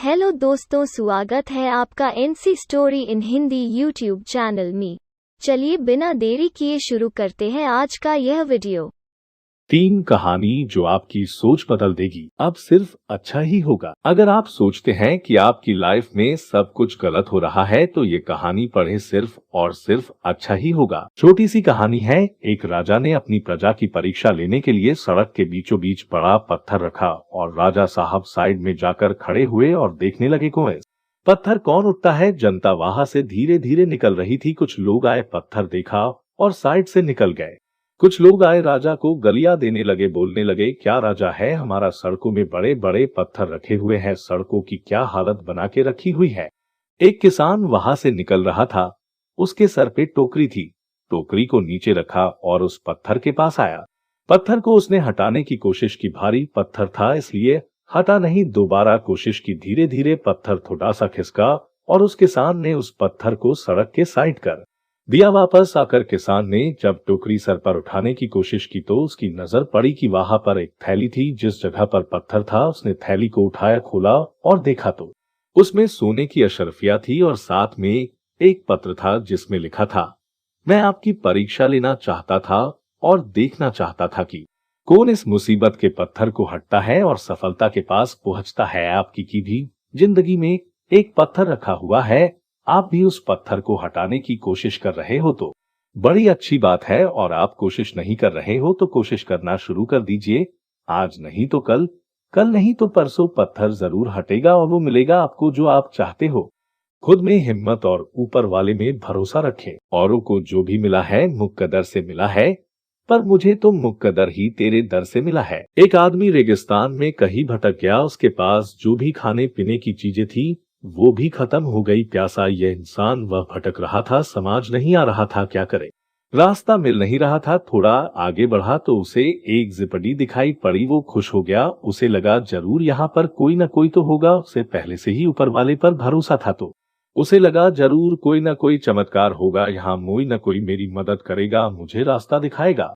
Hello दोस्तों, स्वागत है आपका NC story in Hindi YouTube channel में। चलिए बिना देरी किए शुरू करते हैं आज का यह वीडियो। 3 कहानी जो आपकी सोच बदल देगी। अब सिर्फ अच्छा ही होगा। अगर आप सोचते हैं कि आपकी लाइफ में सब कुछ गलत हो रहा है तो ये कहानी पढ़े सिर्फ और सिर्फ अच्छा ही होगा। छोटी सी कहानी है। एक राजा ने अपनी प्रजा की परीक्षा लेने के लिए सड़क के बीचों बीच बड़ा पत्थर रखा और राजा साहब साइड में जाकर खड़े हुए और देखने लगे कोएस। पत्थर कौन उठता है। जनता वहां से धीरे धीरे निकल रही थी। कुछ लोग आए, पत्थर देखा और साइड से निकल गए। कुछ लोग आए, राजा को गलियां देने लगे, बोलने लगे, क्या राजा है, हमारा सड़कों में बड़े बड़े पत्थर रखे हुए हैं, सड़कों की क्या हालत बना के रखी हुई है। एक किसान वहां से निकल रहा था। उसके सर पे टोकरी थी। टोकरी को नीचे रखा और उस पत्थर के पास आया। पत्थर को उसने हटाने की कोशिश की। भारी पत्थर था इसलिए हटा नहीं। दोबारा कोशिश की। धीरे धीरे पत्थर थोड़ा सा खिसका और उस किसान ने उस पत्थर को सड़क के साइड कर दिया। वापस आकर किसान ने जब टोकरी सर पर उठाने की कोशिश की तो उसकी नजर पड़ी कि वहां पर एक थैली थी। जिस जगह पर पत्थर था उसने थैली को उठाया, खोला और देखा तो उसमें सोने की अशरफियां थी और साथ में एक पत्र था जिसमें लिखा था, मैं आपकी परीक्षा लेना चाहता था और देखना चाहता था कि कौन इस मुसीबत के पत्थर को हटता है और सफलता के पास पहुंचता है। आपकी की भी जिंदगी में एक पत्थर रखा हुआ है। आप भी उस पत्थर को हटाने की कोशिश कर रहे हो तो बड़ी अच्छी बात है, और आप कोशिश नहीं कर रहे हो तो कोशिश करना शुरू कर दीजिए। आज नहीं तो कल, कल नहीं तो परसों पत्थर जरूर हटेगा और वो मिलेगा आपको जो आप चाहते हो। खुद में हिम्मत और ऊपर वाले में भरोसा रखें। औरों को जो भी मिला है मुकद्दर से मिला है, पर मुझे तो मुकद्दर ही तेरे दर से मिला है। एक आदमी रेगिस्तान में कहीं भटक गया। उसके पास जो भी खाने पीने की चीजें थी वो भी खत्म हो गई। प्यासा यह इंसान वह भटक रहा था, समझ नहीं आ रहा था क्या करे। रास्ता मिल नहीं रहा था। थोड़ा आगे बढ़ा तो उसे एक झिपड़ी दिखाई पड़ी। वो खुश हो गया। उसे लगा जरूर यहाँ पर कोई न कोई तो होगा। उसे पहले से ही ऊपर वाले पर भरोसा था तो उसे लगा जरूर कोई न कोई चमत्कार होगा, यहाँ कोई न कोई मेरी मदद करेगा, मुझे रास्ता दिखाएगा।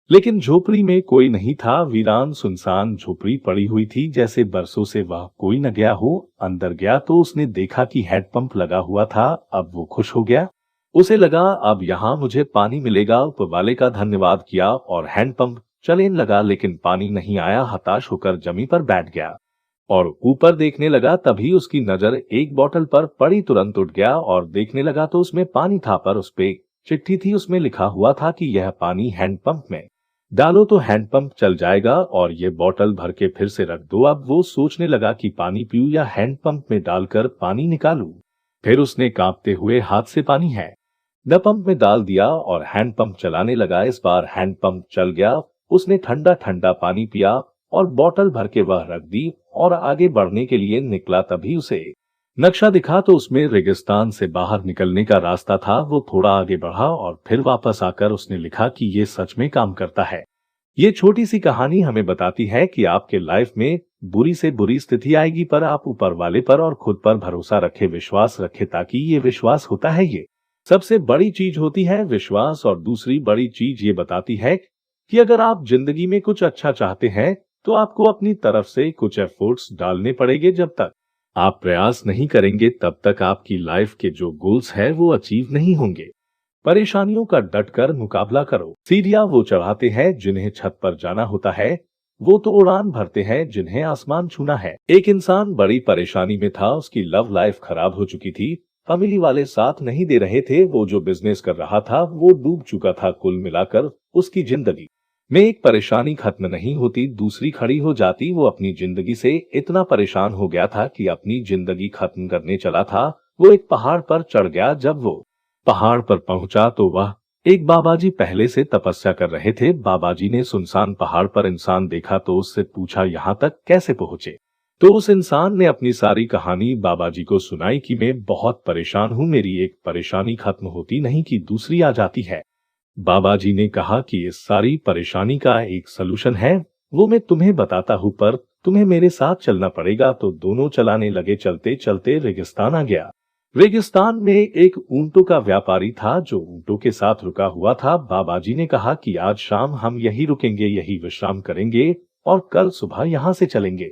लेकिन झोपड़ी में कोई नहीं था। वीरान सुनसान झोपड़ी पड़ी हुई थी, जैसे बरसों से वह कोई न गया हो। अंदर गया तो उसने देखा कि हैंडपंप लगा हुआ था। अब वो खुश हो गया। उसे लगा अब यहाँ मुझे पानी मिलेगा। ऊपर वाले का धन्यवाद किया और हैंडपंप चलने लगा, लेकिन पानी नहीं आया। हताश होकर जमीन पर बैठ गया और ऊपर देखने लगा। तभी उसकी नजर एक बोतल पर पड़ी। तुरंत उठ गया और देखने लगा तो उसमें पानी था, पर उस पे चिट्ठी थी। उसमें लिखा हुआ था कि यह पानी हैंडपंप में डालो तो हैंडपंप चल जाएगा और ये बोतल भर के फिर से रख दो। अब वो सोचने लगा कि पानी पीऊं या हैंडपंप में डालकर पानी निकालूं। फिर उसने कांपते हुए हाथ से पानी पंप में डाल दिया और हैंडपंप चलाने लगा। इस बार हैंडपंप चल गया। उसने ठंडा ठंडा पानी पिया और बोतल भर के वह रख दी और आगे बढ़ने के लिए निकला। तभी उसे नक्शा दिखा तो उसमें रेगिस्तान से बाहर निकलने का रास्ता था। वो थोड़ा आगे बढ़ा और फिर वापस आकर उसने लिखा कि ये सच में काम करता है। ये छोटी सी कहानी हमें बताती है कि आपके लाइफ में बुरी से बुरी स्थिति आएगी, पर आप ऊपर वाले पर और खुद पर भरोसा रखे, विश्वास रखे, ताकि ये विश्वास होता है, ये सबसे बड़ी चीज होती है, विश्वास। और दूसरी बड़ी चीज ये बताती है कि अगर आप जिंदगी में कुछ अच्छा चाहते हैं तो आपको अपनी तरफ से कुछ एफर्ट्स डालने पड़ेंगे। जब तक आप प्रयास नहीं करेंगे तब तक आपकी लाइफ के जो गोल्स है वो अचीव नहीं होंगे। परेशानियों का डटकर मुकाबला करो। सीढ़ियां वो चढ़ाते हैं जिन्हें छत पर जाना होता है, वो तो उड़ान भरते हैं जिन्हें आसमान छूना है। एक इंसान बड़ी परेशानी में था। उसकी लव लाइफ खराब हो चुकी थी। फैमिली वाले साथ नहीं दे रहे थे। वो जो बिजनेस कर रहा था वो डूब चुका था। कुल मिलाकर उसकी जिंदगी में एक परेशानी खत्म नहीं होती, दूसरी खड़ी हो जाती। वो अपनी जिंदगी से इतना परेशान हो गया था कि अपनी जिंदगी खत्म करने चला था। वो एक पहाड़ पर चढ़ गया। जब वो पहाड़ पर पहुंचा तो वह एक बाबाजी पहले से तपस्या कर रहे थे। बाबाजी ने सुनसान पहाड़ पर इंसान देखा तो उससे पूछा, यहाँ तक कैसे पहुंचे। तो उस इंसान ने अपनी सारी कहानी बाबाजी को सुनाई कि मैं बहुत परेशान हूँ, मेरी एक परेशानी खत्म होती नहीं कि दूसरी आ जाती है। बाबाजी ने कहा कि इस सारी परेशानी का एक सलूशन है, वो मैं तुम्हें बताता हूँ, पर तुम्हें मेरे साथ चलना पड़ेगा। तो दोनों चलाने लगे। चलते चलते रेगिस्तान आ गया। रेगिस्तान में एक ऊंटों का व्यापारी था जो ऊंटों के साथ रुका हुआ था। बाबाजी ने कहा कि आज शाम हम यही रुकेंगे, यही विश्राम करेंगे और कल सुबह यहाँ से चलेंगे।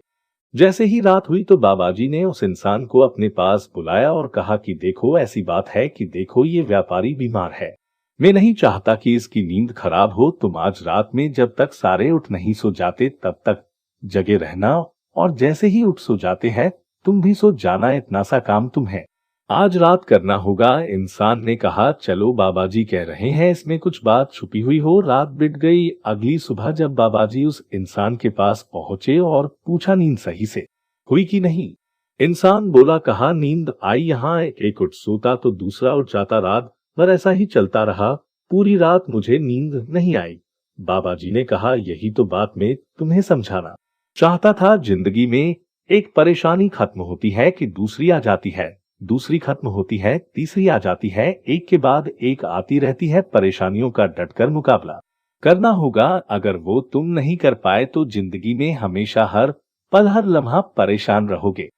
जैसे ही रात हुई तो बाबाजी ने उस इंसान को अपने पास बुलाया और कहा कि देखो, ऐसी बात है कि देखो, ये व्यापारी बीमार है। मैं नहीं चाहता कि इसकी नींद खराब हो। तुम आज रात में जब तक सारे उठ नहीं सो जाते तब तक जगे रहना, और जैसे ही उठ सो जाते हैं तुम भी सो जाना। इतना सा काम तुम्हें आज रात करना होगा। इंसान ने कहा, चलो, बाबाजी कह रहे हैं, इसमें कुछ बात छुपी हुई हो। रात बीत गई। अगली सुबह जब बाबाजी उस इंसान के पास पहुंचे और पूछा, नींद सही से हुई कि नहीं? इंसान बोला, कहा, नींद आई, यहाँ एक उठ सोता तो दूसरा उठ जाता, रात भर ऐसा ही चलता रहा, पूरी रात मुझे नींद नहीं आई। बाबाजी ने कहा, यही तो बात मैं तुम्हें समझाना चाहता था। जिंदगी में एक परेशानी खत्म होती है कि दूसरी आ जाती है, दूसरी खत्म होती है, तीसरी आ जाती है, एक के बाद एक आती रहती है। परेशानियों का डटकर मुकाबला करना होगा। अगर वो तुम नहीं कर पाए तो जिंदगी में हमेशा हर पल हर लम्हा परेशान रहोगे।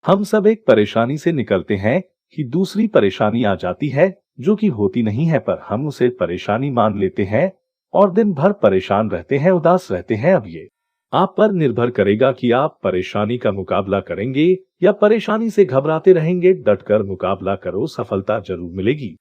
हम सब एक परेशानी से निकलते हैं कि दूसरी परेशानी आ जाती है जो कि होती नहीं है, पर हम उसे परेशानी मान लेते हैं और दिन भर परेशान रहते हैं, उदास रहते हैं। अब ये आप पर निर्भर करेगा कि आप परेशानी का मुकाबला करेंगे या परेशानी से घबराते रहेंगे। डटकर मुकाबला करो, सफलता जरूर मिलेगी।